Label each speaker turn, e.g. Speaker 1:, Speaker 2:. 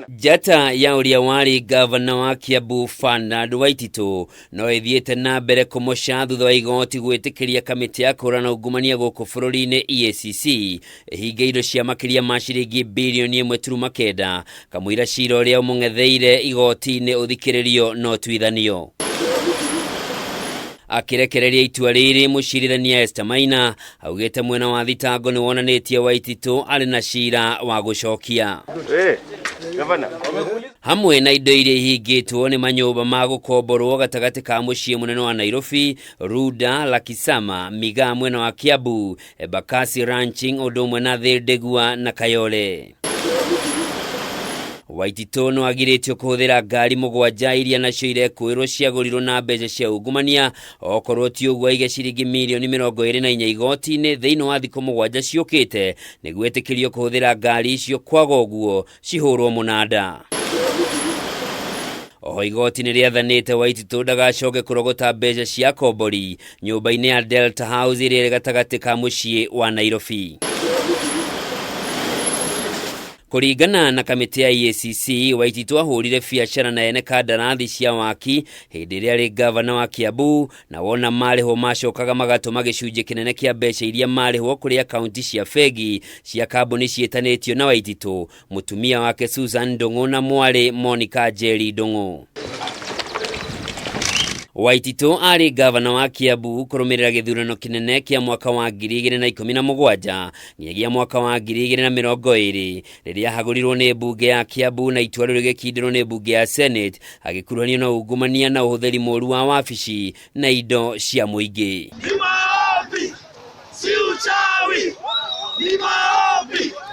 Speaker 1: Jata ya uria wari gavana wa Kiambu Fernand Waititu no ithiete na mbere kumosha thutha wa igoti gwitikiria kamiti ya kurana ungumania guku bururi-ini EACC ihinge indo cia makiria ma ciringi bilioni 1.9 kamwira cira uria umung'etheire igoti-ini uthikiririo no twithanio. Akirekereria itua riri mucirithania Esther Maina augite mwena wa thitango ni wonanitie Waititu ari na cira wa gucokia. Hamwe na indo iria ihingitwo ni manyumba ma gukomborwo gatagati ka mucii munene wa Nairobi, Ruda, Lakisama, Miga mwena wa Kiambu, Embakasi Ranching odumwe na Thildegua na Kayole. Waititu no agiritio kuhuthira ngari mugwanja iria nacio irekuirwo ciagurirwo na mbeca cia ungumania okorwo ti uguo aige ciringi milioni 24 igoti-ini thiini wa thikũ mugwanja ciukite niguo etikirio kuhuthira ngari icio kwaga uguo cihurwo munanda. Oho igoti ni riathanite Waititu ndagacoke kurogota mbeca cia kombori nyumba-ini ya Delta House iria gatagati ka mucii wa Nairobi. Kuringana na kamiti ya EACC, Waititu ahurire biacara na ene kandarathi cia waki hindi iria ri gavana wa Kiambu na wona mariho macokaga magatuma gicunjĩ kinene kia mbeca iria mariho kuri akaunti cia fegi cia kambuni cietanitio na Waititu, mutumia wake Susan Ndung'u na mwari Monica Njeri Ndung'u. Waititu ari gavana wa Kiambu kurumirira githurano kinene kia mwaka wa 2017 nginya mwaka wa 2020 riria hagurirwo ni bunge ya Kiambu na itua riu gikindirwo ni bunge ya Senate agikuruhanio na ungumania na uhuthiri moru wa wabici na indo cia muingi.